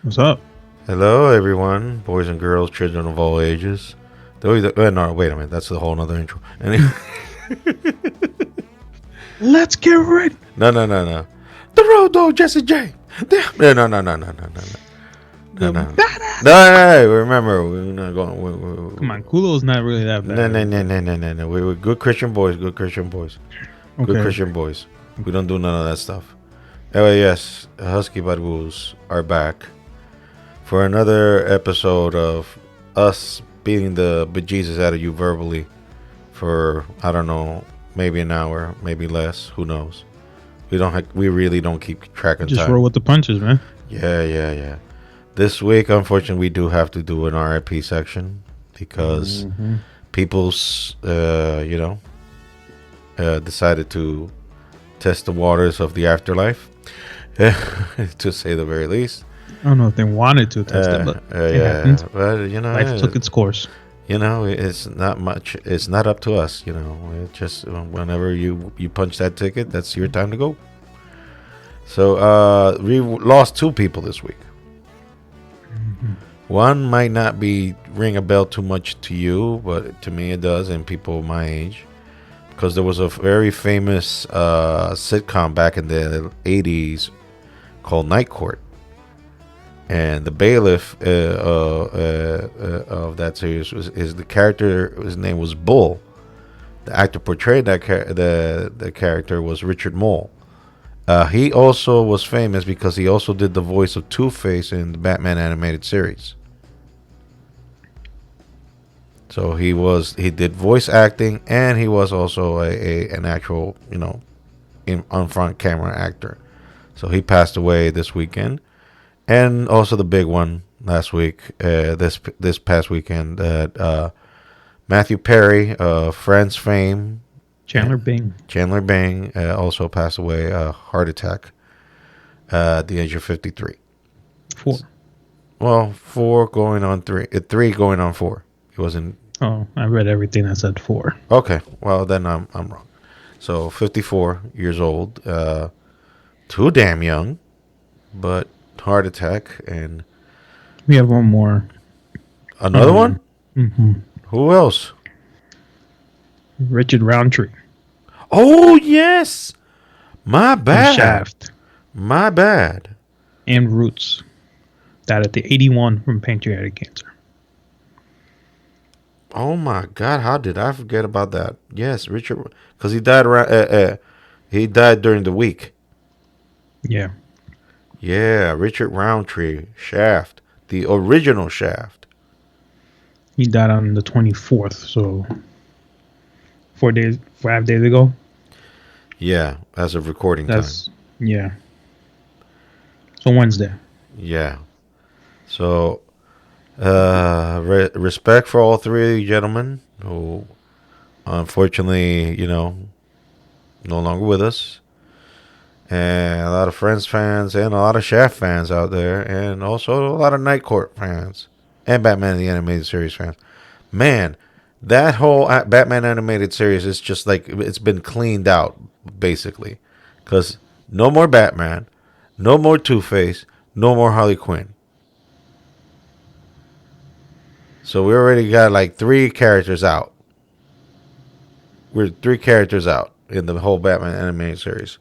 What's up? Hello, everyone, boys and girls, children of all ages. No, wait a minute, that's a whole nother intro. Anyway, Let's get ready. no. The road dog, Jesse J. No. The No. badass. No, remember, we're not going. Come on, Kulo's not really that bad. No. We're good Christian boys, Good Christian boys. We don't do none of that stuff. Anyway, yes, Husky Badwoos are back for another episode of us beating the bejesus out of you verbally for, I don't know, maybe an hour, maybe less. Who knows? We really don't keep track of time. Just roll with the punches, man. Yeah. This week, unfortunately, we do have to do an RIP section because people's, decided to test the waters of the afterlife, to say the very least. I don't know if they wanted to test it, but it happened. But Life took its course. It's not much. It's not up to us. It just whenever you punch that ticket, that's your time to go. So we lost two people this week. One might not ring a bell too much to you, but to me it does, and people my age, because there was a very famous sitcom back in the 80s called Night Court. And the bailiff of that series is the character. His name was Bull. The actor portrayed that the character was Richard Moll. He also was famous because he also did the voice of Two-Face in the Batman animated series. So he did voice acting, and he was also an actual on front camera actor. So he passed away this weekend. And also the big one last week, this past weekend, that Mathew Perry, Friends fame, Chandler Bing. also passed away, heart attack, at the age of 53. 4. Well, 4 going on 3, 3 going on 4. He wasn't. Oh, I read everything that said 4. Okay, well then I'm wrong. So 54 years old, too damn young, but heart attack. And We have one more. another one. Mm-hmm. Who else? Richard Roundtree. Oh yes, my bad. Shaft. My bad. And Roots. Died at the 81 from pancreatic cancer. Oh my God, how did I forget about that? Yes, Richard, because he died around. He died during the week. Yeah. Yeah, Richard Roundtree, Shaft, the original Shaft. He died on the 24th, so 5 days ago. Yeah, as of recording time. Yeah. So Wednesday. Yeah. So, respect for all three of you gentlemen who, unfortunately, no longer with us. And a lot of Friends fans and a lot of Shaft fans out there. And also a lot of Night Court fans. And Batman the Animated Series fans. Man, that whole Batman Animated Series is just like, it's been cleaned out, basically. Because no more Batman, no more Two-Face, no more Harley Quinn. So we already got like 3 characters out. We're 3 characters out in the whole Batman Animated Series.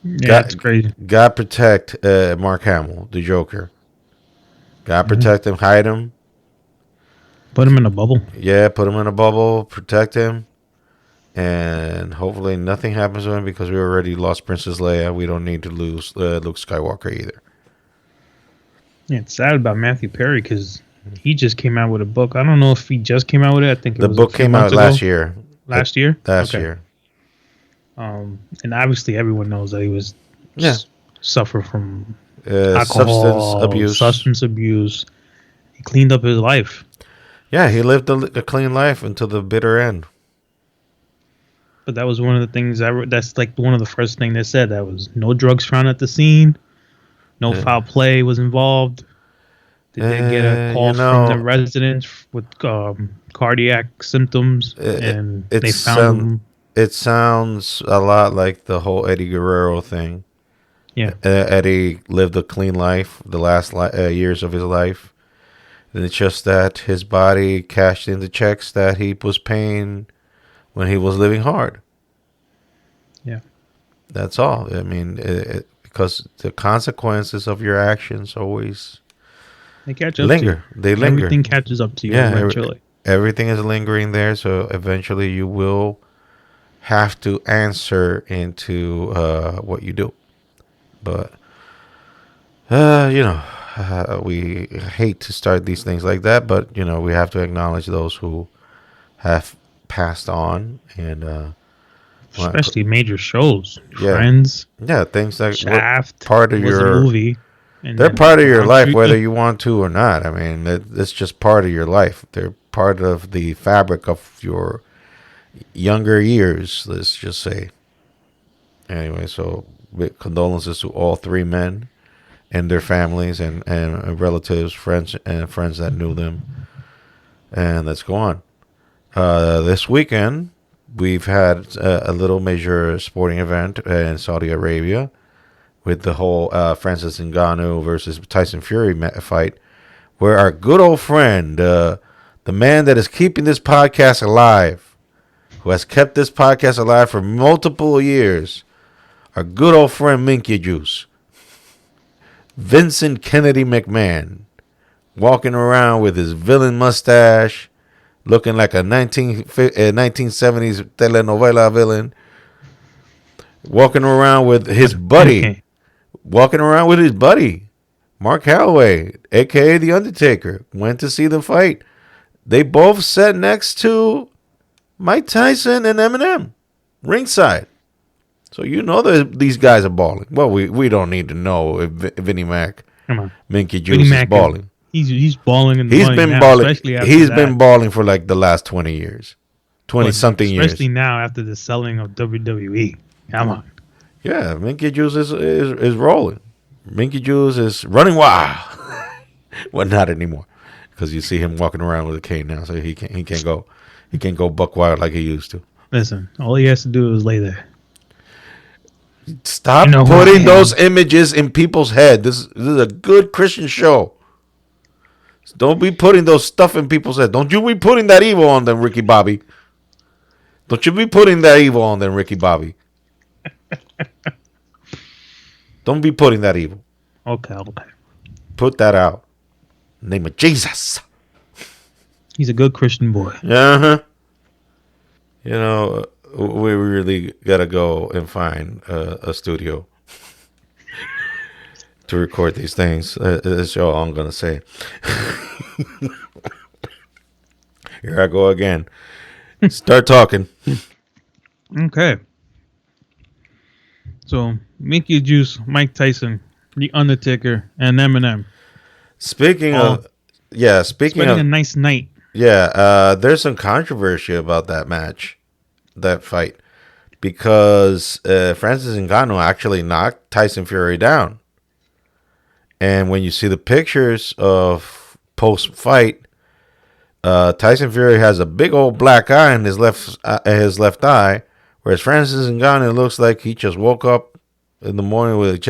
Yeah, it's crazy. God protect Mark Hamill, the Joker. God protect him, hide him. Put him in a bubble. Yeah, put him in a bubble, protect him. And hopefully nothing happens to him because we already lost Princess Leia. We don't need to lose Luke Skywalker either. Yeah, it's sad about Mathew Perry because he just came out with a book. I don't know if he just came out with it. I think the book came out last year. Last year? Last year. And obviously everyone knows that he was suffer from alcohol, substance abuse. He cleaned up his life. Yeah, he lived a clean life until the bitter end. But that was one of the things that's like one of the first things they said. That was no drugs found at the scene. No foul play was involved. Did they get a call from the residents with cardiac symptoms? And they found them. It sounds a lot like the whole Eddie Guerrero thing. Yeah. Eddie lived a clean life the last years of his life. And it's just that his body cashed in the checks that he was paying when he was living hard. Yeah. That's all. I mean, because the consequences of your actions always They catch up to you. linger. They linger. Everything catches up to you Yeah, eventually. everything is lingering there. So eventually you will have to answer into what you do. But, we hate to start these things like that. But, we have to acknowledge those who have passed on. And, Especially major shows. yeah. Friends. Yeah, things that were Shaft part of was a your... movie. And They're then part of your life, Roundtree. whether you want to or not. I mean, it's just part of your life. They're part of the fabric of your younger years, let's just say. Anyway, so with condolences to all three men and their families and relatives, friends that knew them. And let's go on. This weekend, we've had a little major sporting event in Saudi Arabia, with the whole Francis Ngannou versus Tyson Fury fight, where our good old friend, the man that is keeping this podcast alive, who has kept this podcast alive for multiple years, our good old friend Minkia Juice, Vincent Kennedy McMahon, walking around with his villain mustache, looking like a 1970s telenovela villain, walking around with his buddy. Mark Calloway, a.k.a. The Undertaker, went to see them fight. They both sat next to Mike Tyson and Eminem, ringside. So these guys are balling. Well, we don't need to know if Vinnie Mac, Come on. Minky Juice is balling. He's balling in the He's money been now, balling. especially after He's that. been balling for like the last 20 years. 20-something years. Especially now after the selling of WWE. Come on. Yeah, Minky Juice is rolling. Minky Juice is running wild. Well, not anymore, because you see him walking around with a cane now, so he can't go buck wild like he used to. Listen, all he has to do is lay there. Stop putting those images in people's head. This is a good Christian show. Don't be putting those stuff in people's head. Don't you be putting that evil on them, Ricky Bobby. Don't you be putting that evil on them, Ricky Bobby. Don't be putting that evil. Okay. Put that out. In the name of Jesus. He's a good Christian boy. Uh-huh. We really got to go and find a studio to record these things. That's all I'm going to say. Here I go again. Start talking. Okay. So, Minkia Juice, Mike Tyson, The Undertaker, and Eminem. Speaking of a nice night. Yeah, there's some controversy about that match, that fight, because Francis Ngannou actually knocked Tyson Fury down. And when you see the pictures of post-fight, Tyson Fury has a big old black eye in his left eye, whereas Francis Ngannou looks like he just woke up in the morning with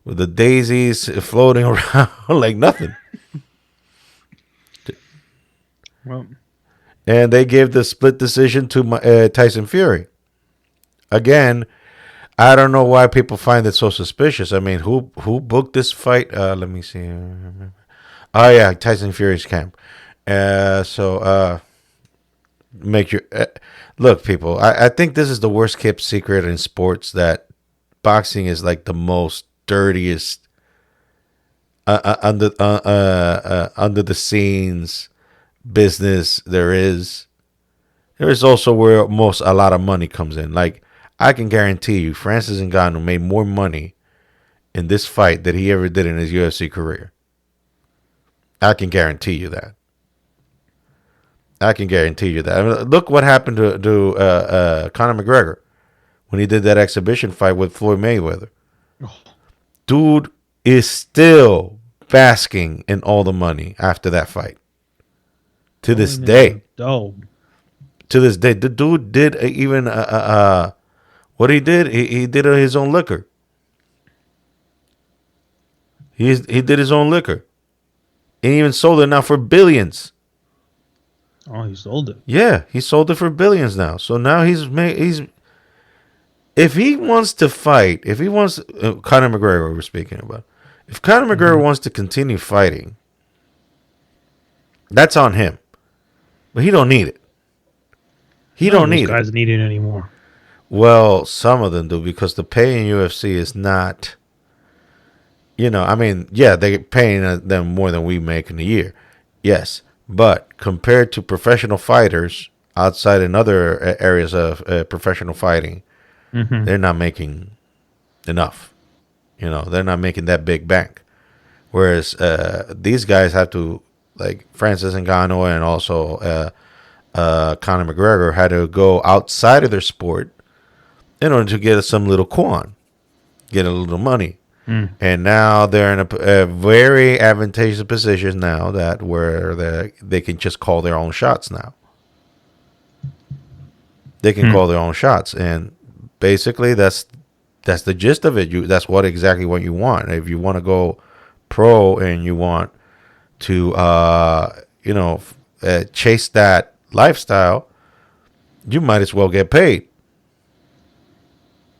the daisies floating around like nothing. Well, and they gave the split decision to Tyson Fury. Again, I don't know why people find it so suspicious. I mean, who booked this fight? Let me see. Oh yeah, Tyson Fury's camp. Make your look, people. I think this is the worst kept secret in sports, that boxing is like the most dirtiest under the scenes business there is. There is also where a lot of money comes in. Like, I can guarantee you, Francis Ngannou made more money in this fight than he ever did in his UFC career. I can guarantee you that. I mean, look what happened to Conor McGregor when he did that exhibition fight with Floyd Mayweather. Oh. Dude is still basking in all the money after that fight. To this day. To this day. The dude did even what he did. He did his own liquor. He did his own liquor. And he even sold it now for billions. Oh, he sold it. Yeah, he sold it for billions now. So now he's if he wants to fight, if he wants Conor McGregor we're speaking about. If Conor McGregor wants to continue fighting, that's on him. But he don't need it. He don't need it. Those guys need it anymore. Well, some of them do because the pay in UFC is not. I mean, yeah, they're paying them more than we make in a year. Yes. But compared to professional fighters outside in other areas of professional fighting, they're not making enough. They're not making that big bank. Whereas these guys have to, like Francis Ngannou and also Conor McGregor, had to go outside of their sport in order to get some little coin, get a little money. And now they're in a very advantageous position now that where they can just call their own shots now. They can call their own shots, and basically that's the gist of it. That's exactly what you want. If you want to go pro and you want to chase that lifestyle, you might as well get paid.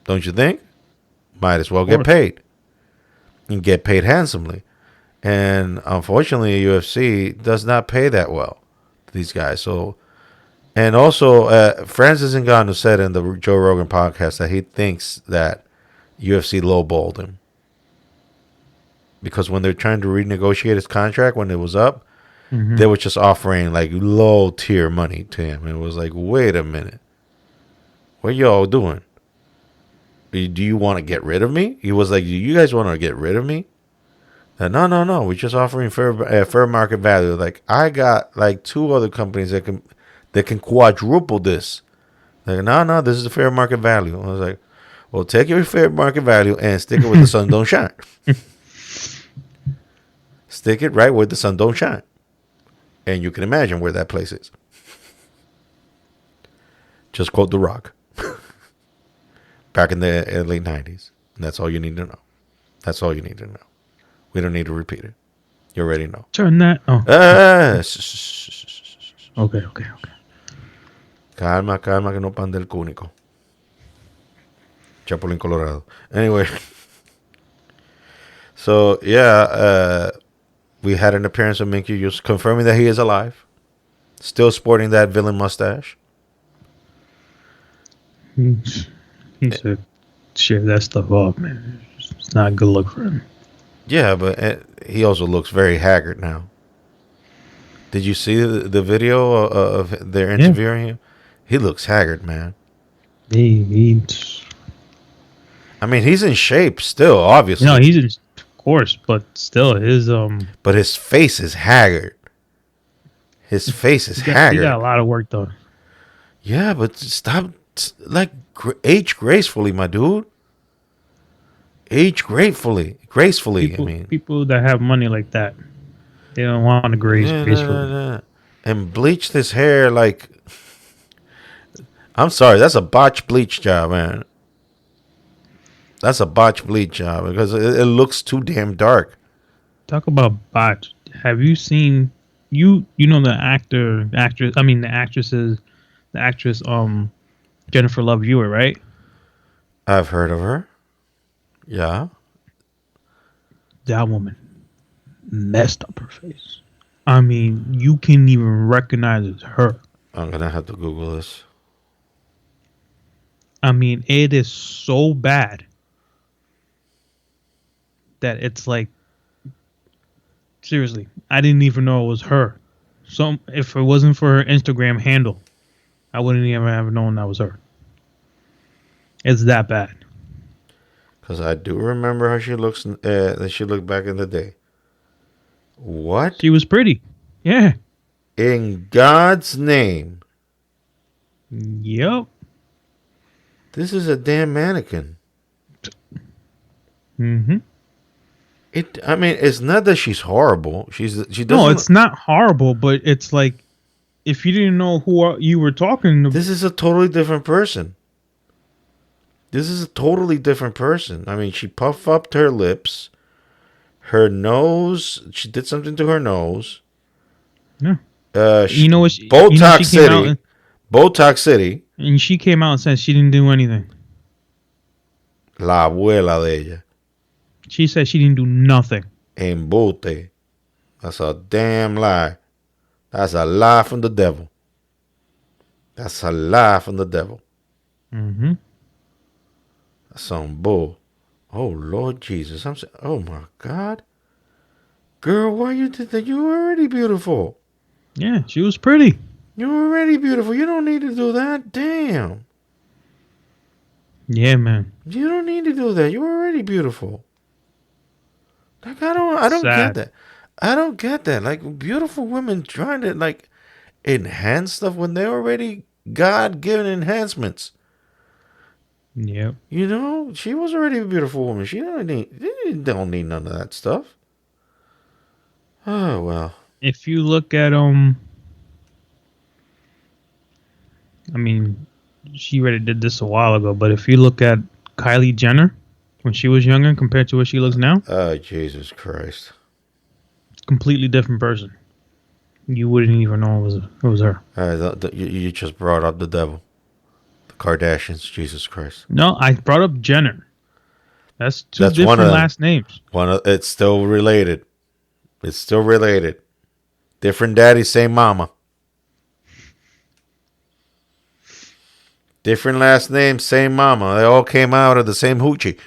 Don't you think? Might as well get paid. And get paid handsomely. And unfortunately, UFC does not pay that well to these guys. So, and also, Francis Ngannou said in the Joe Rogan podcast that he thinks that UFC lowballed him. Because when they're trying to renegotiate his contract, when it was up, they were just offering like low tier money to him. And it was like, wait a minute. What y'all doing? Do you want to get rid of me? He was like, do you guys want to get rid of me? No. We're just offering fair market value. Like, I got like 2 other companies that can quadruple this. Like, no, this is the fair market value. I was like, well, take your fair market value and stick it where the sun don't shine. Stick it right where the sun don't shine. And you can imagine where that place is. Just quote The Rock. Back in the late 90s. And that's all you need to know. That's all you need to know. We don't need to repeat it. You already know. Turn that. Oh. Okay. Calma, que no pan del cúnico. Chapulín Colorado. Anyway. So, yeah. We had an appearance of Minkia Juice confirming that he is alive. Still sporting that villain mustache. He said, shave that stuff off, man. It's not a good look for him. Yeah, but he also looks very haggard now. Did you see the video of their interviewing him? He looks haggard, man. I mean, he's in shape still, obviously. No, he's in, of course, but still, his But his face is haggard. His face is haggard. He got a lot of work done. Yeah, but stop. Like, age gracefully, my dude. Age gracefully. People that have money like that, they don't want to gracefully. And bleach this hair like. I'm sorry, that's a botched bleach job, man. That's a botched bleach job because it looks too damn dark. Talk about botched. Have you seen the actress Jennifer Love Hewitt, right? I've heard of her. Yeah. That woman messed up her face. I mean, you can't even recognize it's her. I'm going to have to Google this. I mean, it is so bad that it's like, seriously, I didn't even know it was her. So if it wasn't for her Instagram handle, I wouldn't even have known that was her. It's that bad. Because I do remember how she looks. She looked back in the day. What? She was pretty. Yeah. In God's name. Yep. This is a damn mannequin. Mm-hmm. I mean, it's not that she's horrible. She doesn't. No, it's not horrible, but it's like if you didn't know who you were talking to. This is a totally different person. I mean, she puffed up her lips. Her nose. She did something to her nose. Yeah. She, You know what? Botox She came out City. Botox City. and she came out and said she didn't do anything. La abuela de ella. She said she didn't do nothing. Embute. That's a damn lie. That's a lie from the devil. That's a lie from the devil. Mm-hmm. That's some bull. Oh, Lord Jesus. I'm saying, oh, my God. Girl, why you did that? You were already beautiful. Yeah, she was pretty. You were already beautiful. You don't need to do that. Damn. Yeah, man. You don't need to do that. You were already beautiful. Like, I don't get Sad. that. I don't get that. Like, beautiful women trying to, like, enhance stuff when they're already God-given enhancements. Yep. You know, she was already a beautiful woman. She don't need none of that stuff. Oh, well. If you look at I mean, she already did this a while ago, but if you look at Kylie Jenner when she was younger compared to what she looks now, Oh, Jesus Christ. completely different person. You wouldn't even know it was her. You just brought up the devil. The Kardashians, Jesus Christ. No, I brought up Jenner. That's That's different last names. It's still related. It's still related. Different daddy, same mama. Different last name, same mama. They all came out of the same hoochie.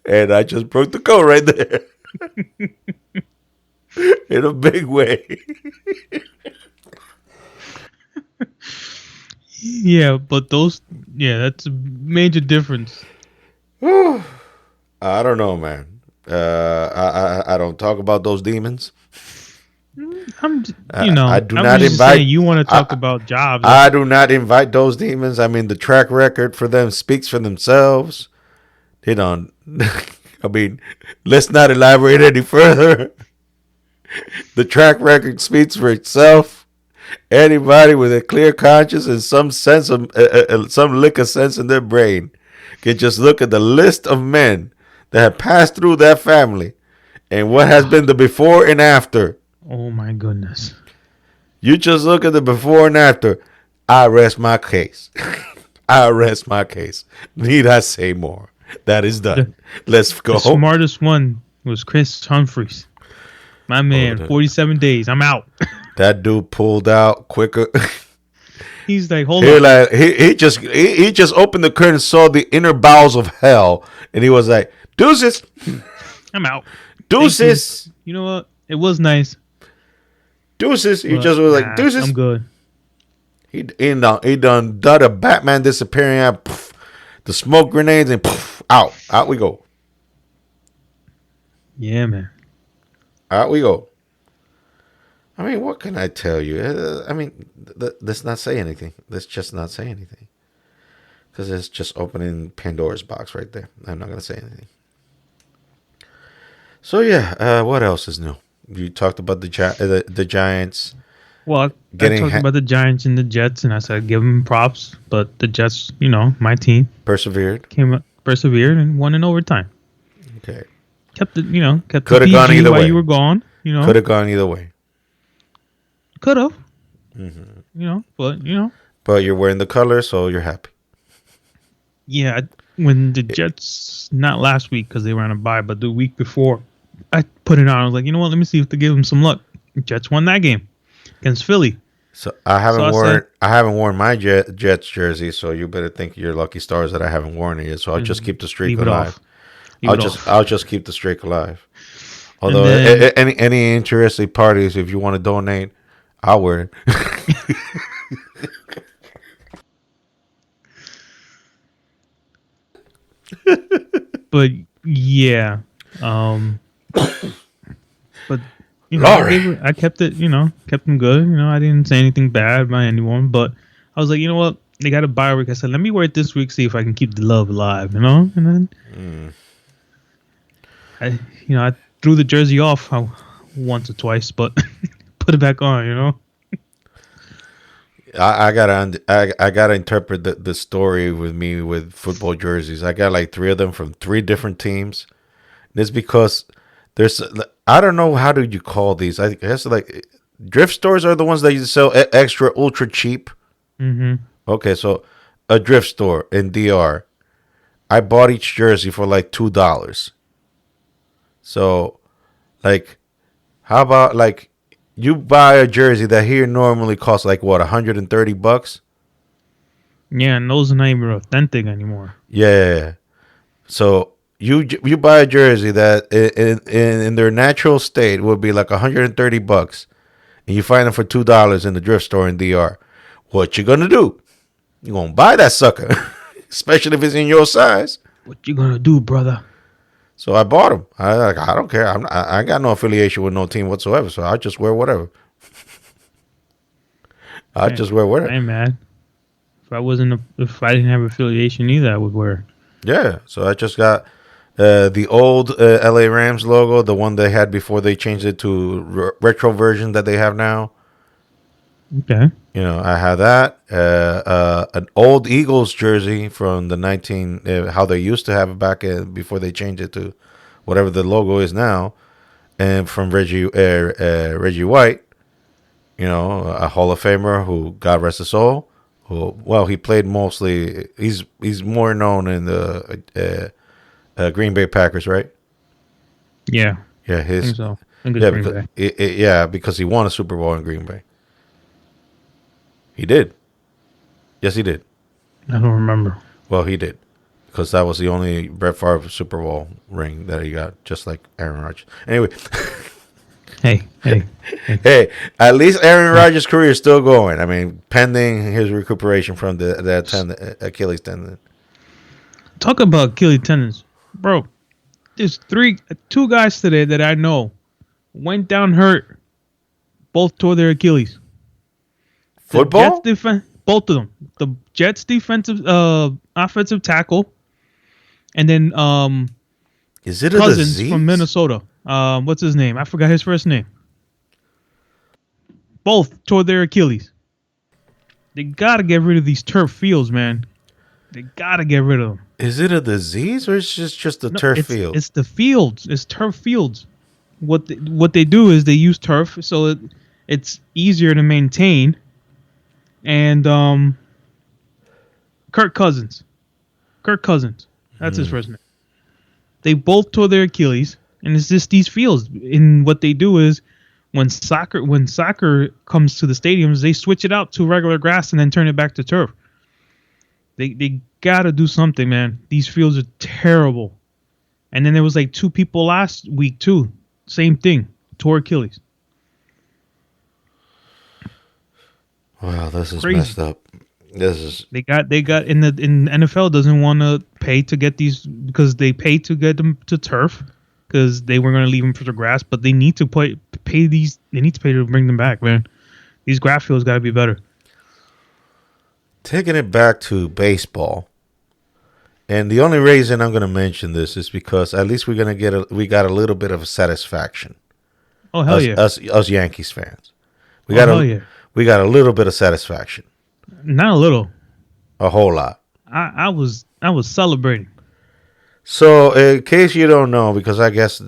And I just broke the code right there. In a big way. Yeah, but that's a major difference. I don't know, man. I don't talk about those demons. I do I'm not just invite. saying you want to talk about jobs. I do not invite those demons. I mean, the track record for them speaks for themselves. They don't. I mean, let's not elaborate any further. The track record speaks for itself. Anybody with a clear conscience and some sense of some lick of sense in their brain can just look at the list of men that have passed through that family and what has been the before and after. Oh my goodness. You just look at the before and after. I rest my case. I rest my case. Need I say more? That is done. Let's go. The smartest one was Chris Humphries. My man, 47 days. I'm out. That dude pulled out quicker. He's like, hold on. Like, he just opened the curtain, saw the inner bowels of hell, and he was like, deuces. I'm out. Deuces. You know what? It was nice. Deuces. He just was like, deuces. I'm good. He done a Batman disappearing out, poof, the smoke grenades, and poof, out we go. Yeah, man. Out we go. I mean, what can I tell you? I mean, let's not say anything. Let's just not say anything. Because it's just opening Pandora's box right there. I'm not going to say anything. So, yeah, what else is new? You talked about the Giants. Well, I talked about the Giants and the Jets, and I said give them props. But the Jets, my team. Persevered and won in overtime. Okay. Kept the Could have gone either way. You were gone. Could have gone either way. Could have. Mm-hmm. But But you're wearing the color, so you're happy. Yeah, when the Jets, not last week because they were on a bye, but the week before, I put it on. I was like, you know what? Let me see if they give them some luck. Jets won that game against Philly. So I haven't worn my Jets jersey, so you better think you're lucky stars that I haven't worn it yet. So I'll just keep the streak alive. I'll just keep the streak alive. Although any interested parties, if you want to donate, I'll wear it. But yeah, but I kept it. Kept them good. I didn't say anything bad about anyone, but I was like, you know what? They got a bye week. I said, let me wear it this week, see if I can keep the love alive. And then I threw the jersey off once or twice, but put it back on. I gotta interpret the story with me with football jerseys. I got like three of them from three different teams. And it's because there's I don't know how do you call these. I guess like thrift stores are the ones that you sell extra ultra cheap. Mm-hmm. Okay, so a thrift store in DR. I bought each jersey for like $2. So like how about like you buy a jersey that here normally costs like what $130? Yeah, and those are not even authentic anymore. Yeah. So you buy a jersey that in their natural state would be like $130, and you find them for $2 in the thrift store in DR. What you gonna do? You gonna buy that sucker, especially if it's in your size. What you gonna do, brother? So I bought them. I don't care. I got no affiliation with no team whatsoever. So I just wear whatever. I just wear whatever. I ain't mad. If I didn't have affiliation either, I would wear. Yeah. So I just got the old LA Rams logo, the one they had before they changed it to retro version that they have now. Okay. You know, I had that. An old Eagles jersey from the how they used to have it back before they changed it to whatever the logo is now, and from Reggie White. You know, a Hall of Famer who, God rest his soul, he played mostly. He's more known in the Green Bay Packers, right? Yeah. Yeah, I think so. I think it's Green Bay. because he won a Super Bowl in Green Bay. He did. Yes, he did. I don't remember. Well, he did. Because that was the only Brett Favre Super Bowl ring that he got, just like Aaron Rodgers. Anyway. Hey. Hey, at least Aaron Rodgers' career is still going. I mean, pending his recuperation from the Achilles tendon. Talk about Achilles tendons. Bro, there's two guys today that I know went down hurt. Both tore their Achilles. Football? Both of them. The Jets offensive tackle, and then is it a Cousins disease? from Minnesota. What's his name? I forgot his first name. Both tore their Achilles. They gotta get rid of these turf fields, man. They gotta get rid of them. Is it a disease or is it just the turf field? It's the fields. It's turf fields. What they do is they use turf, so it's easier to maintain. And Kirk Cousins. That's his first name. They both tore their Achilles, and it's just these fields. And what they do is when soccer comes to the stadiums, they switch it out to regular grass and then turn it back to turf. They gotta do something, man. These fields are terrible. And then there was like two people last week too. Same thing. Tore Achilles. Wow, this is Crazy. messed up. This is they got in NFL doesn't want to pay to get these because they pay to get them to turf because they were going to leave them for the grass, but they need to pay these. They need to pay to bring them back, man. These grass fields got to be better. Taking it back to baseball, and the only reason I'm going to mention this is because at least we got a little bit of satisfaction. Oh hell yeah! Us Yankees fans, we got a little bit of satisfaction. Not a little. A whole lot. I was celebrating. So, in case you don't know, because I guess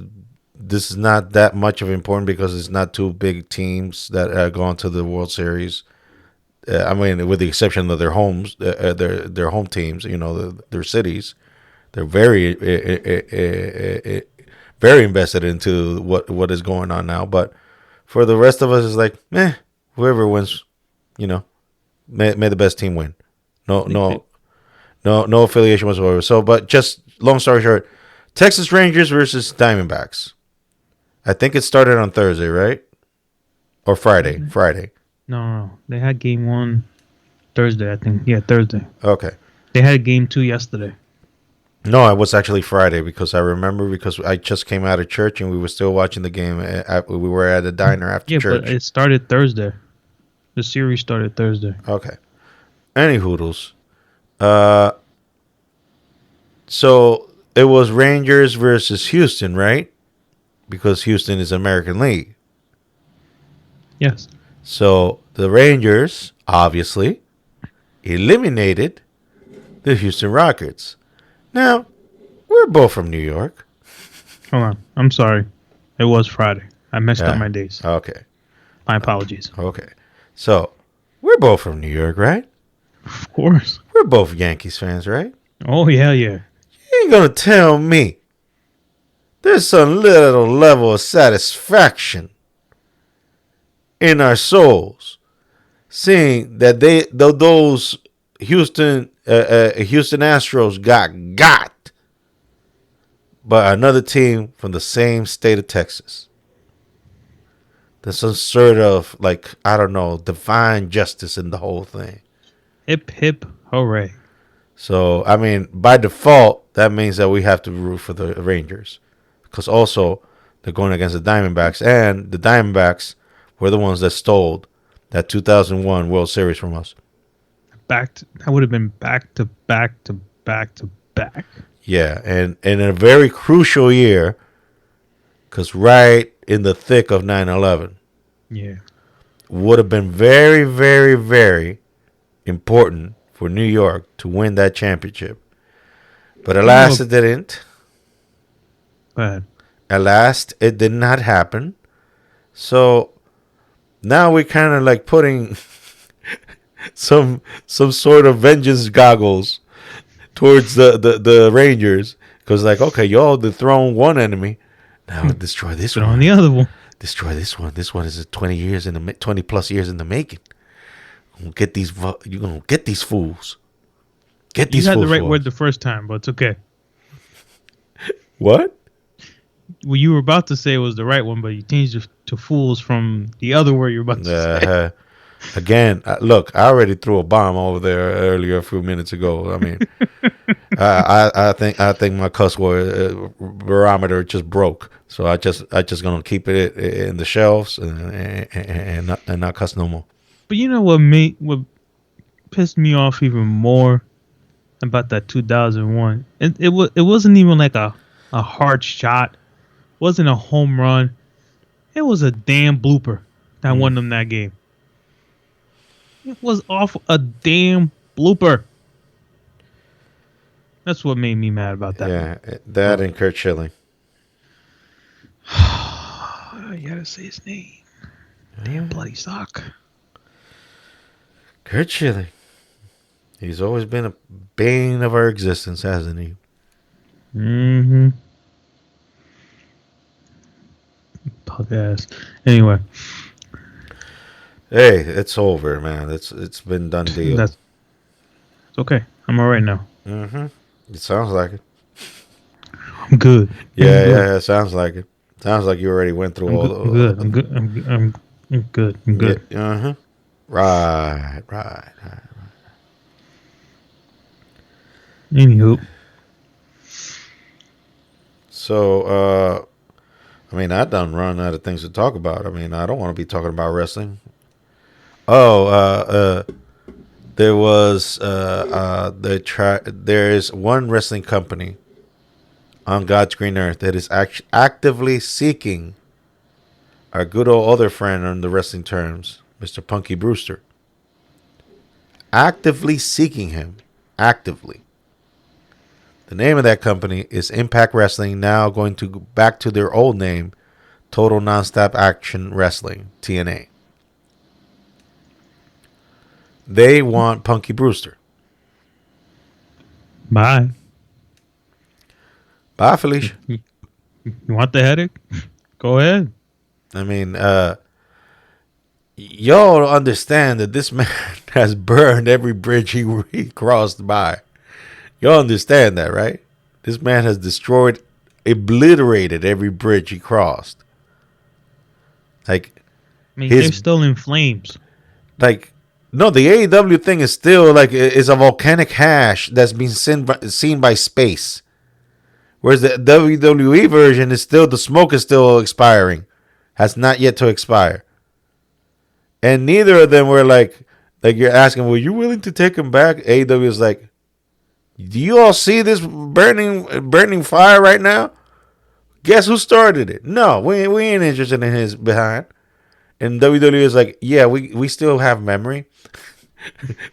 this is not that much of important because it's not two big teams that are going to the World Series. I mean, with the exception of their homes, their home teams, you know, their cities, they're very, very invested into what is going on now. But for the rest of us, it's like, whoever wins, you know, may the best team win. No affiliation whatsoever. So, but just long story short, Texas Rangers versus Diamondbacks. I think it started on Thursday, right? Or Friday. Friday. No. They had game 1 Thursday, I think. Yeah, Thursday. Okay. They had game 2 yesterday. No, it was actually Friday because I remember because I just came out of church and we were still watching the game. We were at a diner after church. Yeah, but it started Thursday. The series started Thursday. Okay. Any hoodles. So it was Rangers versus Houston, right? Because Houston is American League. Yes. So the Rangers obviously eliminated the Houston Rockets. Now, we're both from New York. Hold on. I'm sorry. It was Friday. I messed up my days. Okay. My apologies. Okay. So, we're both from New York, right? Of course. We're both Yankees fans, right? Oh, yeah. You ain't gonna tell me there's some little level of satisfaction in our souls seeing that those Houston Astros got by another team from the same state of Texas. There's some sort of, like, I don't know, divine justice in the whole thing. Hip, hip, hooray. So, I mean, by default, that means that we have to root for the Rangers. Because also, they're going against the Diamondbacks. And the Diamondbacks were the ones that stole that 2001 World Series from us. That would have been back to back to back to back. Yeah, and in a very crucial year, because right in the thick of 9/11. Yeah. Would have been very, very, very important for New York to win that championship. But alas, it didn't. Go ahead. Alas, it did not happen. So now we're kind of like putting some sort of vengeance goggles towards the Rangers. Because, like, okay, y'all dethroned one enemy. Now destroy this one. On the other one. Destroy this one. This one is 20 plus years in the making. You're gonna get these fools. Get these fools. You had the right word the first time, but it's okay. What? Well, you were about to say it was the right one, but you changed it to fools from the other word you were about to say. Again, look, I already threw a bomb over there earlier a few minutes ago. I mean, I think my cuss word barometer just broke. So I just gonna keep it in the shelves and not cuss no more. But you know what pissed me off even more about that 2001? It wasn't even like a hard shot. It wasn't a home run. It was a damn blooper that won them that game. It was off a damn blooper. That's what made me mad about that. Yeah, that and Kurt Schilling. You gotta say his name. Damn bloody sock. Kurt Schilling. He's always been a bane of our existence, hasn't he? Mm-hmm. Pug ass. Anyway. Hey, it's over, man. It's been done deal. It's okay. I'm all right now. Mm-hmm. It sounds like it. I'm good. Yeah, it sounds like it. Sounds like you already went through all the... I'm good. I'm good. I'm good. Yeah, uh-huh. Right. Anywho. So, I mean, I done run out of things to talk about. I mean, I don't want to be talking about wrestling. Oh, there was there is one wrestling company on God's green earth that is actively seeking our good old other friend on the wrestling terms, Mr. Punky Brewster. Actively seeking him. Actively. The name of that company is Impact Wrestling, now going to go back to their old name, Total Nonstop Action Wrestling, TNA. They want Punky Brewster. Bye. Bye, Felicia. You want the headache? Go ahead. I mean, y'all understand that this man has burned every bridge he crossed by. Y'all understand that, right? This man has destroyed, obliterated every bridge he crossed. Like, I mean, they're still in flames. Like, no, the AEW thing is still like is a volcanic hash that's been seen by space. Whereas the WWE version is still, the smoke is still expiring. Has not yet to expire. And neither of them were like you're asking, were you willing to take him back? AEW is like, do you all see this burning fire right now? Guess who started it? No, we ain't interested in his behind. And WWE is like, yeah, we still have memory.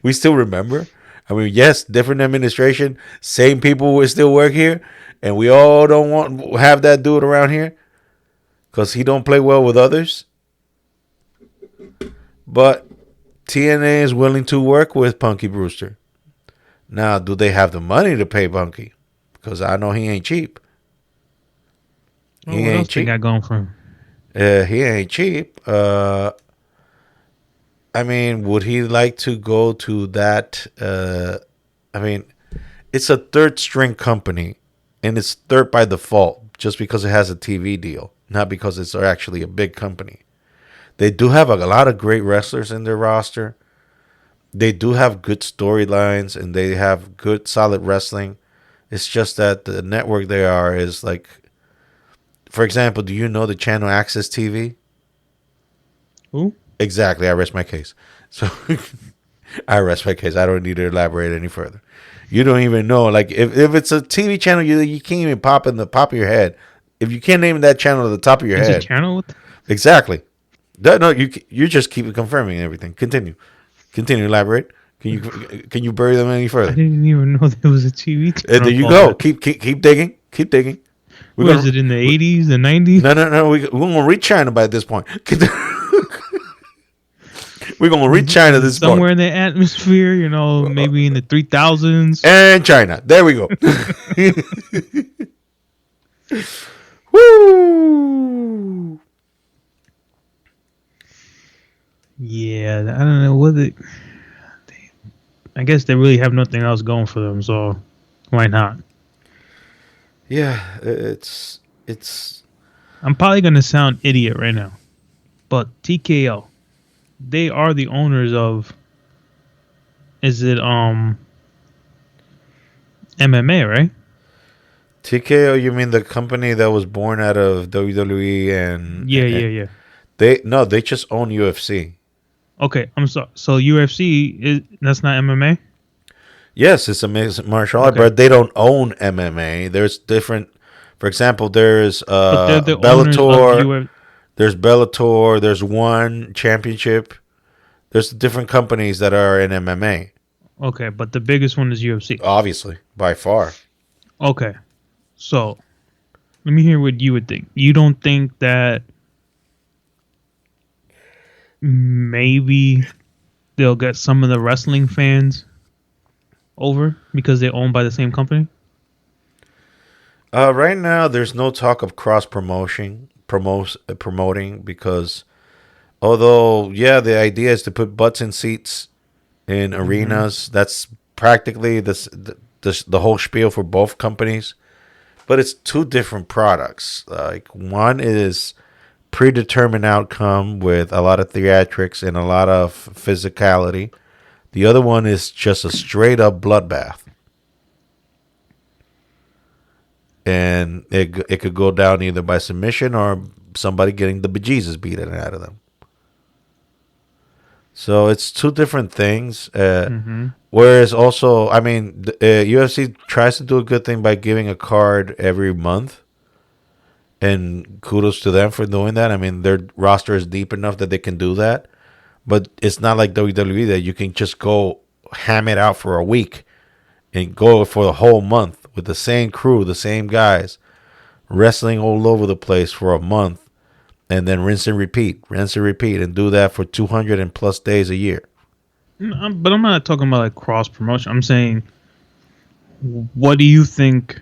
We still remember. I mean, yes, different administration, same people will still work here, and we all don't want have that dude around here because he don't play well with others. But TNA is willing to work with Punky Brewster. Now, do they have the money to pay Punky? Because I know he ain't cheap. Well, what else they got going for him? He ain't cheap. I mean, would he like to go to that? I mean, it's a third string company, and it's third by default just because it has a TV deal, not because it's actually a big company. They do have a lot of great wrestlers in their roster. They do have good storylines, and they have good, solid wrestling. It's just that the network they are is like, for example, do you know the channel Access TV? Who? Exactly. I rest my case. So I rest my case. I don't need to elaborate any further. You don't even know. Like if it's a TV channel, you can't even pop in the top of your head. If you can't name that channel at the top of your head. It's a channel? Exactly. No, you just keep confirming everything. Continue. Elaborate. Can you bury them any further? I didn't even know there was a TV channel. There you go. Keep digging. Keep digging. Was it in the 80s, the 90s? No. We're gonna reach China by this point. We're gonna reach China this point. Somewhere in the atmosphere, maybe in the 3000s. And China. There we go. Woo! Yeah, I don't know what it. I guess they really have nothing else going for them, so why not? Yeah, it's. I'm probably gonna sound idiot right now, but TKO, they are the owners of. Is it MMA, right? TKO, you mean the company that was born out of WWE and Yeah. They just own UFC. Okay, I'm sorry. So UFC that's not MMA? Yes, it's a mixed martial art, Okay. but they don't own MMA. There's different. For example, there's But they're the owners of Bellator. There's Bellator. There's One Championship. There's different companies that are in MMA. Okay, but the biggest one is UFC. Obviously, by far. Okay, so let me hear what you would think. You don't think that maybe they'll get some of the wrestling fans over because they're owned by the same company? Right now, there's no talk of promoting because although, yeah, the idea is to put butts in seats in arenas. That's practically the whole spiel for both companies. But it's two different products. Like one is predetermined outcome with a lot of theatrics and a lot of physicality. The other one is just a straight up bloodbath. And it could go down either by submission or somebody getting the bejesus beaten out of them. So it's two different things. Whereas also, I mean, UFC tries to do a good thing by giving a card every month. And kudos to them for doing that. I mean, their roster is deep enough that they can do that. But it's not like WWE that you can just go ham it out for a week and go for the whole month with the same crew, the same guys, wrestling all over the place for a month, and then rinse and repeat, and do that for 200 and plus days a year. But I'm not talking about like cross promotion. I'm saying, what do you think?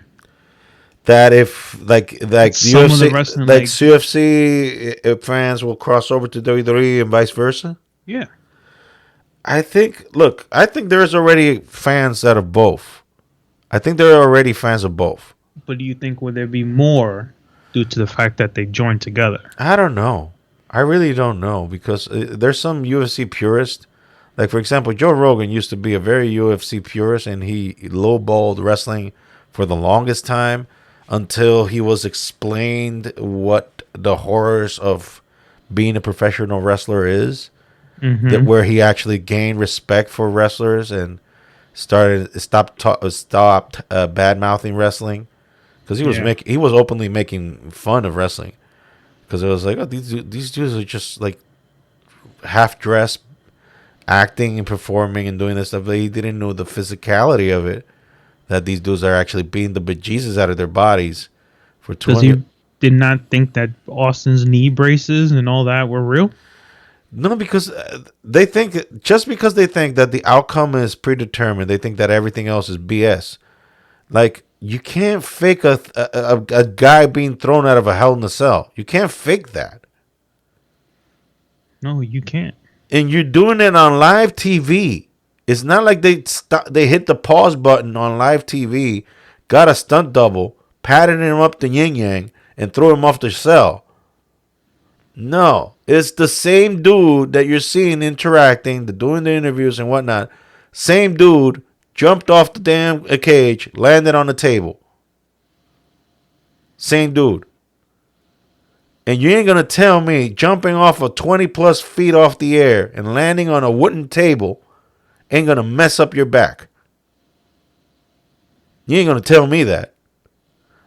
That if like some UFC, of the wrestling, like UFC fans will cross over to WWE and vice versa. Yeah, I think there's already fans that of both. I think there are already fans of both. but do you think would there be more due to the fact that they joined together? I don't know. I really don't know because there's some UFC purists. Like, for example, Joe Rogan used to be a very UFC purist, and he lowballed wrestling for the longest time until he was explained what the horrors of being a professional wrestler is. That where he actually gained respect for wrestlers and stopped bad mouthing wrestling because he was openly making fun of wrestling because it was like, oh, these dudes are just like half dressed acting and performing and doing this stuff, but he didn't know the physicality of it. That these dudes are actually beating the bejesus out of their bodies for Because 20. he did not think that Austin's knee braces and all that were real. No, because they think, just because they think that the outcome is predetermined, they think that everything else is BS. Like, you can't fake a guy being thrown out of a Hell in a Cell. You can't fake that. No, you can't. And you're doing it on live TV. It's not like they hit the pause button on live TV, got a stunt double, patted him up the yin yang, and threw him off the cell. No, it's the same dude that you're seeing interacting, doing the interviews and whatnot. Same dude jumped off the damn cage, landed on the table. Same dude. And you ain't going to tell me jumping off of 20 plus feet off the air and landing on a wooden table ain't going to mess up your back. You ain't going to tell me that.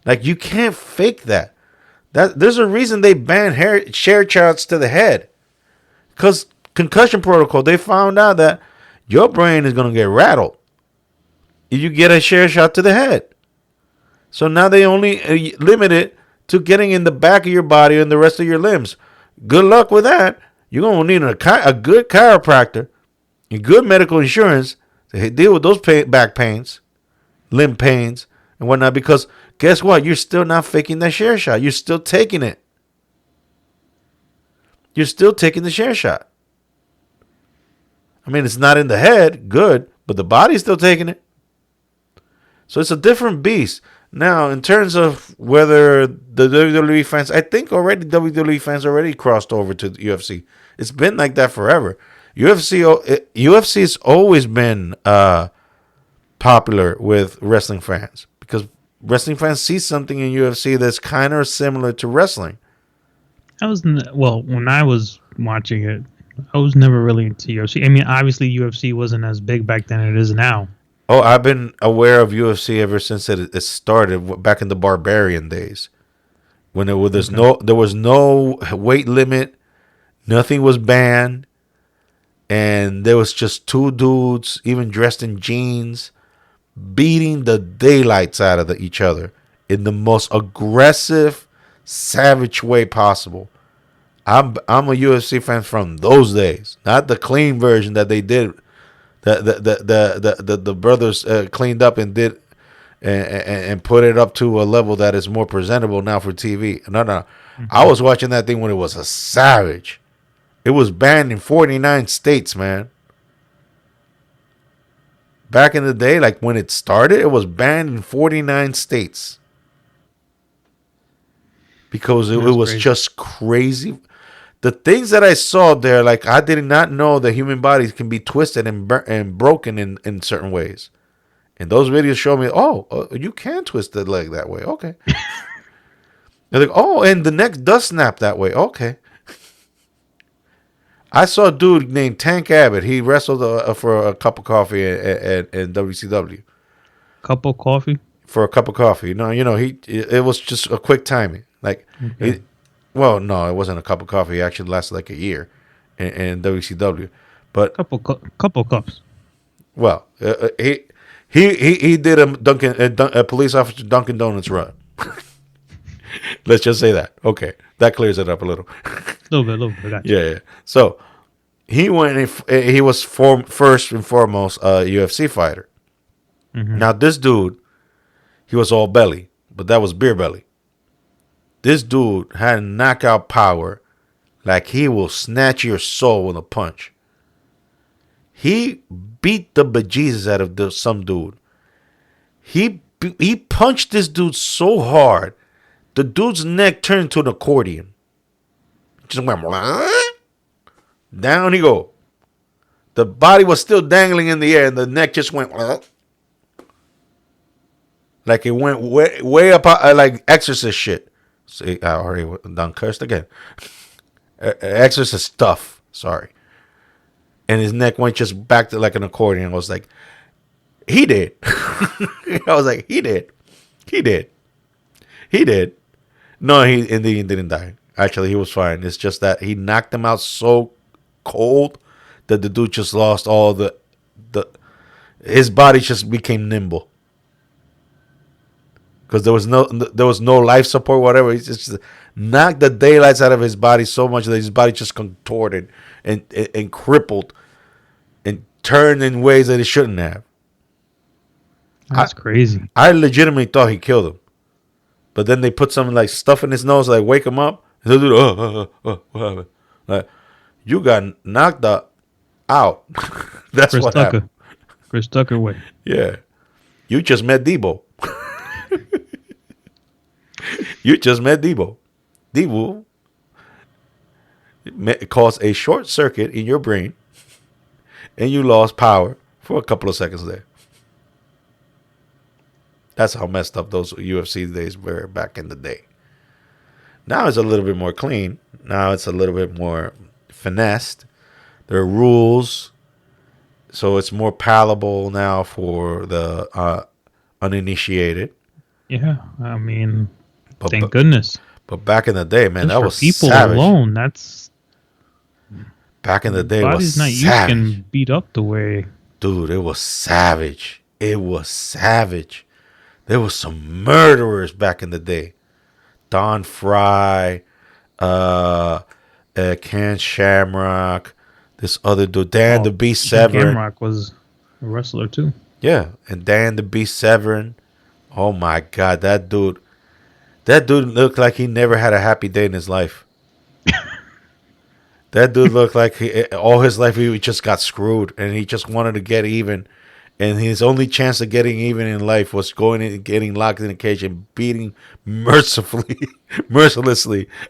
Like, you can't fake that. There's a reason they banned share shots to the head. Because concussion protocol, they found out that your brain is going to get rattled if you get a share shot to the head. So now they only limit it to getting in the back of your body and the rest of your limbs. Good luck with that. You're going to need a good chiropractor and good medical insurance to deal with those back pains, limb pains, and whatnot. Because guess what? You're still not faking that share shot. You're still taking it. You're still taking the share shot. I mean, it's not in the head, good, but the body's still taking it. So it's a different beast. Now, in terms of whether the WWE fans, I think already WWE fans already crossed over to the UFC. It's been like that forever. UFC's always been popular with wrestling fans because wrestling fans see something in UFC that's kind of similar to wrestling. When I was watching it, I was never really into UFC. I mean, obviously UFC wasn't as big back then as it is now. Oh, I've been aware of UFC ever since it started back in the Barbarian days, when there was no weight limit, nothing was banned, and there was just two dudes, even dressed in jeans, beating the daylights out of each other in the most aggressive, savage way possible. I'm a UFC fan from those days, not the clean version that they did. The brothers cleaned up and did and put it up to a level that is more presentable now for TV. No. Mm-hmm. I was watching that thing when it was a savage. It was banned in 49 states, man. Back in the day, like when it started, it was banned in 49 states. Because it was crazy. Just crazy. The things that I saw there, like I did not know that human bodies can be twisted and broken in certain ways. And those videos show me, you can twist the leg that way. Okay. They're like, and the neck does snap that way. Okay. I saw a dude named Tank Abbott. He wrestled for a cup of coffee at WCW. Cup of coffee? For a cup of coffee. No, it was just a quick timing. Like, okay. Well, no, it wasn't a cup of coffee. It actually lasted like a year in WCW. But couple cups. Well, he did a police officer Dunkin' Donuts run. Let's just say that. Okay, that clears it up a little. little bit. Gotcha. Yeah. So he went. He was first and foremost a UFC fighter. Mm-hmm. Now this dude, he was all belly, but that was beer belly. This dude had knockout power, like he will snatch your soul with a punch. He beat the bejesus out of some dude. He punched this dude so hard, the dude's neck turned into an accordion. Just went down he go. The body was still dangling in the air, and the neck just went like it went way up, like Exorcist shit. See, I already done cursed again. Exorcist stuff. Sorry. And his neck went just back to like an accordion. I was like, he did. I was like, he did. No, he didn't die. Actually, he was fine. It's just that he knocked him out so cold that the dude just lost all the his body just became nimble. Because there was no life support, whatever. He just knocked the daylights out of his body so much that his body just contorted and crippled and turned in ways that it shouldn't have. That's crazy. I legitimately thought he killed him, but then they put some like stuff in his nose, like wake him up. And the dude, what happened? Like, you got knocked out. That's Chris what Tucker. happened. Chris Tucker way. Yeah, you just met Debo. You just met Debo. Debo caused a short circuit in your brain, and you lost power for a couple of seconds there. That's how messed up those UFC days were back in the day. Now it's a little bit more clean. Now it's a little bit more finessed. There are rules, so it's more palatable now for the uninitiated. Yeah, I mean, thank goodness. But back in the day, man, just that was people savage. Alone. That's back in the day. Body's was not savage. used and beat up the way. Dude, it was savage. It was savage. There was some murderers back in the day. Don Fry, Ken Shamrock, this other dude, Dan the Beast Severn. Shamrock was a wrestler too. Yeah, and Dan the Beast Severn. Oh my God, that dude looked like he never had a happy day in his life. That dude looked like all his life he just got screwed, and he just wanted to get even. And his only chance of getting even in life was going and getting locked in a cage and beating mercilessly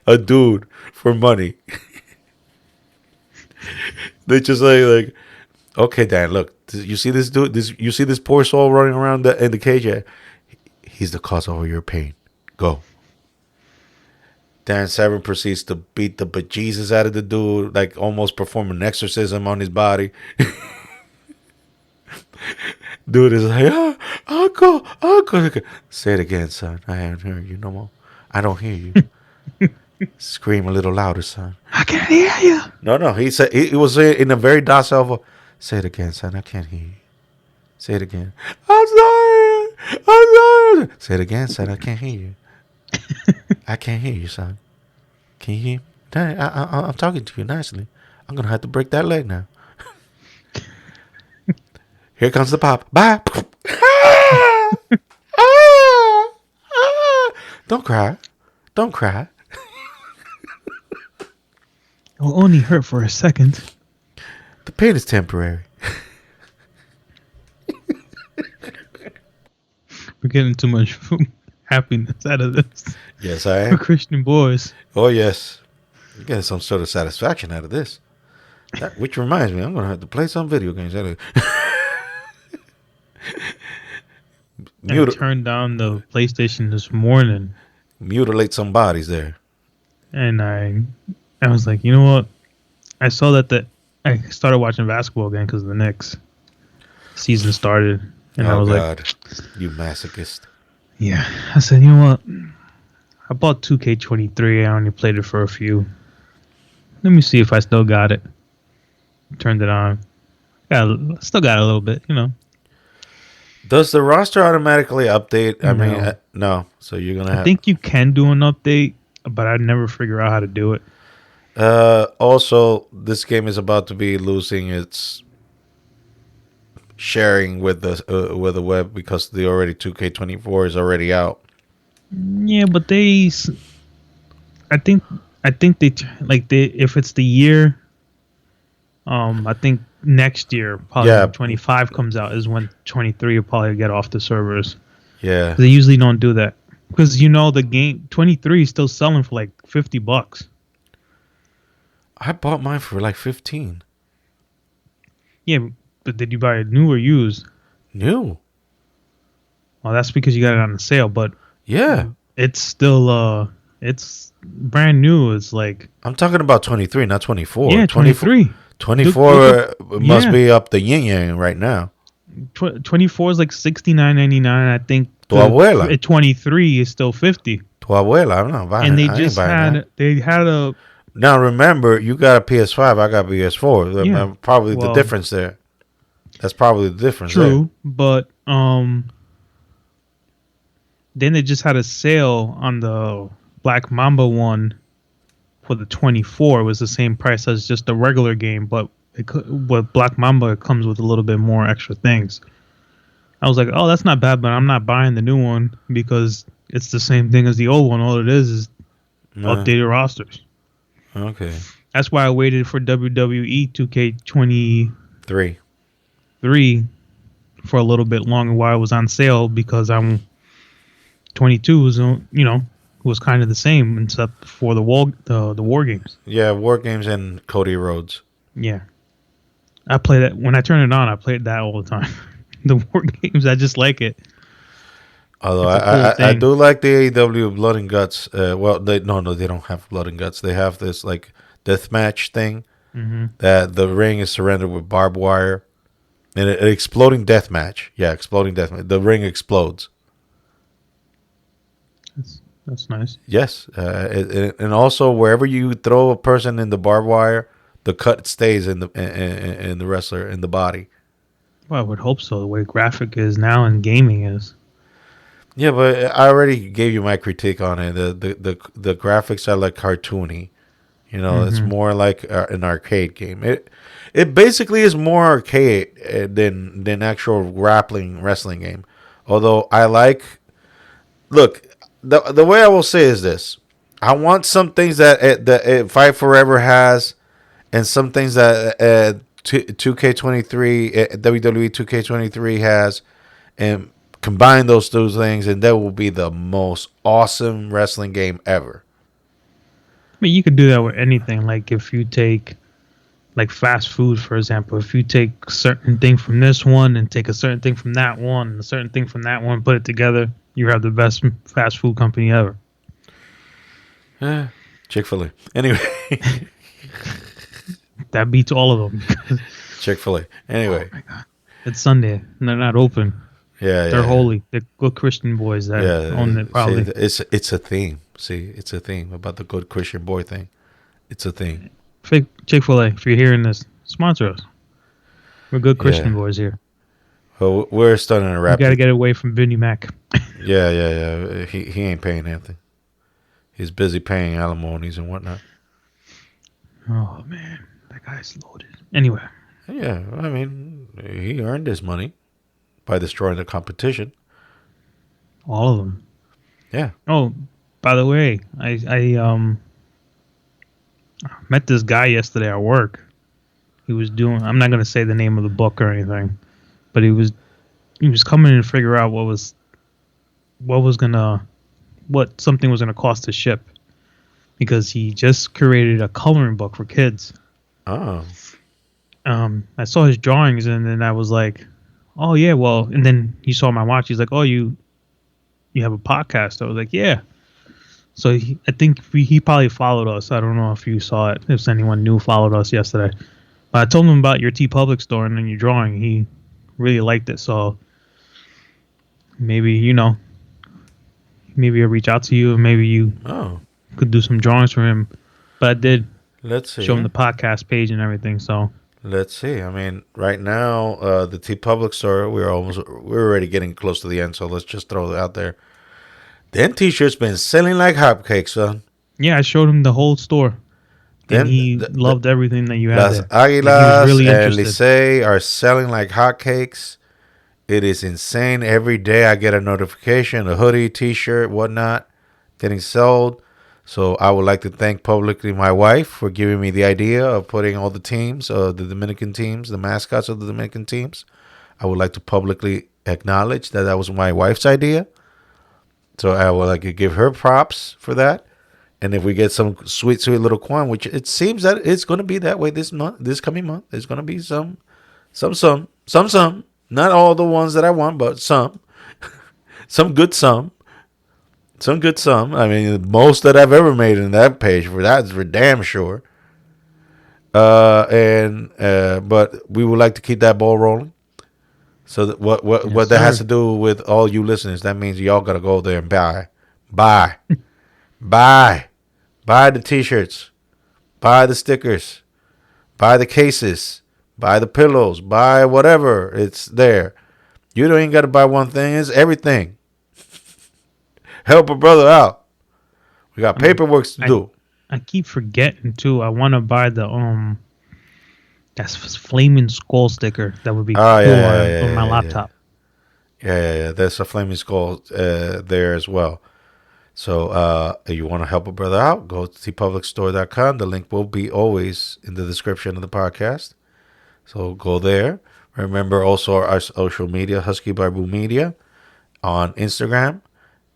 a dude for money. They just like, okay, Dan, look, you see this dude? You see this poor soul running around in the cage? Yeah, he's the cause of all your pain. Go. Dan Severn proceeds to beat the bejesus out of the dude, like almost perform an exorcism on his body. Dude is like, Uncle. Say it again, son. I haven't heard you no more. I don't hear you. Scream a little louder, son. I can't hear you. No. He said he was in a very docile voice. Say it again, son. I can't hear you. Say it again. I'm sorry. Say it again, son. I can't hear you. I can't hear you, son. Can you hear me? Dang, I'm talking to you nicely. I'm gonna have to break that leg now. Here comes the pop. Bye. Don't cry. Don't cry. It will only hurt for a second. The pain is temporary. We're getting too much happiness out of this. Yes, I am. For Christian boys. Oh, yes. You're getting some sort of satisfaction out of this. Which reminds me, I'm going to have to play some video games. I turned down the PlayStation this morning. Mutilate some bodies there. And I was like, you know what? I saw that I started watching basketball again because the Knicks season started. And I was like, you masochist. Yeah. I said, you know what? I bought 2K23. I only played it for a few. Let me see if I still got it. Turned it on. Still got a little bit, you know. Does the roster automatically update? I No. mean, no. So you're going to have... I think you can do an update, but I'd never figure out how to do it. Also, this game is about to be losing its sharing with the web because the already 2K24 is already out. Yeah, but I think if it's the year, I think next year, probably when 25 comes out is when 23 will probably get off the servers. Yeah. They usually don't do that because the game 23 is still selling for like $50. I bought mine for like 15. Yeah, but did you buy it new or used? New. Well, that's because you got it on the sale, but yeah, it's still it's brand new. It's like I'm talking about 23, not 24. Yeah, 23. 24 must be up the yin yang right now. 24 is like $69.99. I think Tu abuela. At 23 is still $50. Tu abuela, I'm not buying. And they just had a Now remember, you got a PS5, I got a PS4. Yeah. Probably the Well, difference there. That's probably the difference there. true, but then they just had a sale on the Black Mamba one for the 24. It was the same price as just the regular game, but with Black Mamba it comes with a little bit more extra things. I was like, oh, that's not bad, but I'm not buying the new one because it's the same thing as the old one. All it is updated rosters. Okay. That's why I waited for WWE 2K23 for a little bit longer while it was on sale because 22 was kind of the same except for the war games. Yeah, War Games and Cody Rhodes. Yeah, I play that when I turn it on. I play that all the time. The war games, I just like it. Although I do like the AEW Blood and Guts. Well, they don't have Blood and Guts. They have this like death match thing that the ring is surrounded with barbed wire and an exploding death match. Yeah, exploding death match. The ring explodes. That's nice. Yes, and also wherever you throw a person in the barbed wire, the cut stays in the wrestler in the body. Well, I would hope so. The way graphic is now and gaming is. Yeah, but I already gave you my critique on it. The graphics are like cartoony. You know, it's more like an arcade game. It basically is more arcade than actual wrestling game. Although I like, look, the way I will say is this: I want some things that Fight Forever has, and some things that 2K23 WWE 2K23 has, and combine those two things, and that will be the most awesome wrestling game ever. I mean, you could do that with anything. Like if you take, like fast food, for example, if you take a certain thing from this one and take a certain thing from that one and a certain thing from that one, put it together, you have the best fast food company ever. Chick-fil-A. Anyway. That beats all of them. Chick-fil-A. Anyway. Oh my God. It's Sunday and they're not open. Yeah, they're holy. They're good Christian boys that own it. Probably. See, it's a theme. See, it's a theme about the good Christian boy thing. It's a thing. Chick-fil-A, if you're hearing this, sponsor us. We're good Christian boys here. Well, we're starting to wrap. We got to get away from Vinnie Mac. Yeah. He ain't paying anything. He's busy paying alimonies and whatnot. Oh man, that guy's loaded. Anyway. Yeah, I mean, he earned his money by destroying the competition. All of them. Yeah. Oh, by the way, I met this guy yesterday at work. He was doing. I'm not gonna say the name of the book or anything, but he was coming in to figure out what something was gonna cost to ship, because he just created a coloring book for kids. Oh. I saw his drawings and then I was like, oh yeah, well, and then he saw my watch. He's like, oh, you have a podcast? I was like, yeah. So I think he probably followed us. I don't know if you saw it, if anyone new followed us yesterday. But I told him about your TeePublic store and then your drawing. He really liked it. So maybe, maybe I'll reach out to you and maybe you could do some drawings for him. But I did show him the podcast page and everything. So let's see. I mean, right now, the TeePublic store, we're already getting close to the end. So let's just throw it out there. Them t-shirts been selling like hotcakes, son. Yeah, I showed him the whole store. And he loved everything that you had Las there. Águilas really and Licey are selling like hotcakes. It is insane. Every day I get a notification, a hoodie, t-shirt, whatnot, getting sold. So I would like to thank publicly my wife for giving me the idea of putting all the teams, the Dominican teams, the mascots of the Dominican teams. I would like to publicly acknowledge that was my wife's idea. So I would like to give her props for that. And if we get some sweet little coin, which it seems that it's going to be that way this coming month, there's going to be some. Not all the ones that I want, but some. Some good some. I mean, most that I've ever made in that page for that is for damn sure. But we would like to keep that ball rolling. So that that has to do with all you listeners, that means y'all gotta go there and buy the t-shirts. Buy the stickers. Buy the cases. Buy the pillows. Buy whatever. It's there. You don't even got to buy one thing. It's everything. Help a brother out. We got paperwork to do. I keep forgetting too. I want to buy the that's flaming skull sticker. That would be cool on my laptop. Yeah. There's a flaming skull there as well. So if you want to help a brother out, go to tpublicstore.com. The link will be always in the description of the podcast. So go there. Remember also our social media, Husky Barbu Media on Instagram.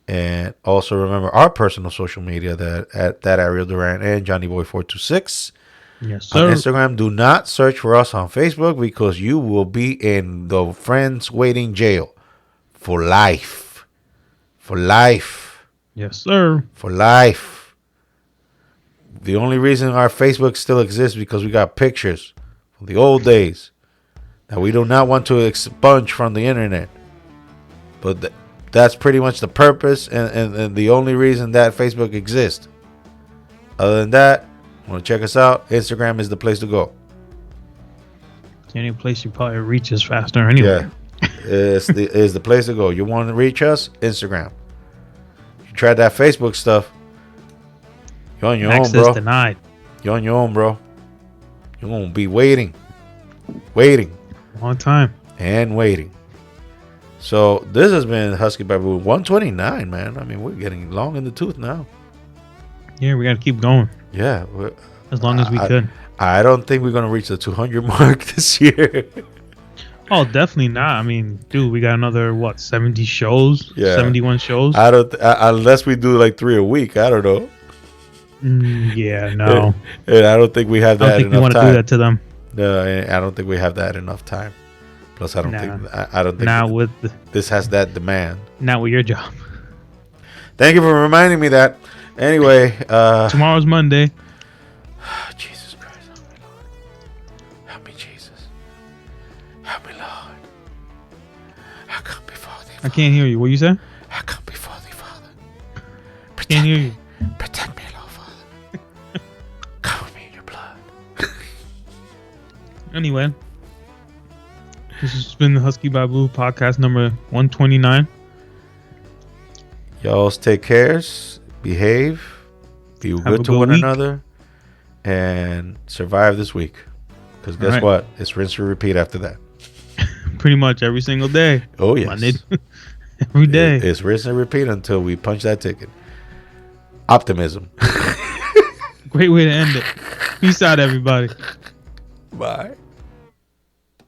And also remember our personal social media that Ariel Durant and Johnny Boy 426. Yes, sir. On Instagram, do not search for us on Facebook because you will be in the friends waiting jail for life. For life. Yes, sir. For life. The only reason our Facebook still exists because we got pictures from the old days that we do not want to expunge from the internet. But that's pretty much the purpose and the only reason that Facebook exists. Other than that, want to check us out? Instagram is the place to go. It's the only place you probably reach us faster anyway. Yeah, it's the place to go. You want to reach us? Instagram. You tried that Facebook stuff. You're on your own, bro. Access denied. You're on your own, bro. You're going to be waiting. Long time. And waiting. So this has been Husky Babu 129, man. I mean, we're getting long in the tooth now. Yeah, we got to keep going. Yeah. As long as we could. I don't think we're going to reach the 200 mark this year. Oh, definitely not. I mean, dude, we got another, 70 shows? Yeah. 71 shows? I don't, unless we do like 3 a week. I don't know. Yeah, no. And I don't think we have that enough time. I don't think you want to do that to them. No, I don't think we have that enough time. Plus, I don't think not with this has that demand. Not with your job. Thank you for reminding me that. Anyway, tomorrow's Monday. Jesus Christ, help me, Lord. Help me, Jesus. Help me, Lord. I come before thee, Father. I can't hear you. What you said? I come before thee, Father. Can't hear you. Protect me, Lord, Father. Cover me in your blood. Anyway. This has been the Husky Babu podcast number 129. Y'all take cares, behave, be good to one another, and survive this week. Because guess what? It's rinse and repeat after that. Pretty much every single day. Oh, yes. Every day. It's rinse and repeat until we punch that ticket. Optimism. Great way to end it. Peace out, everybody. Bye.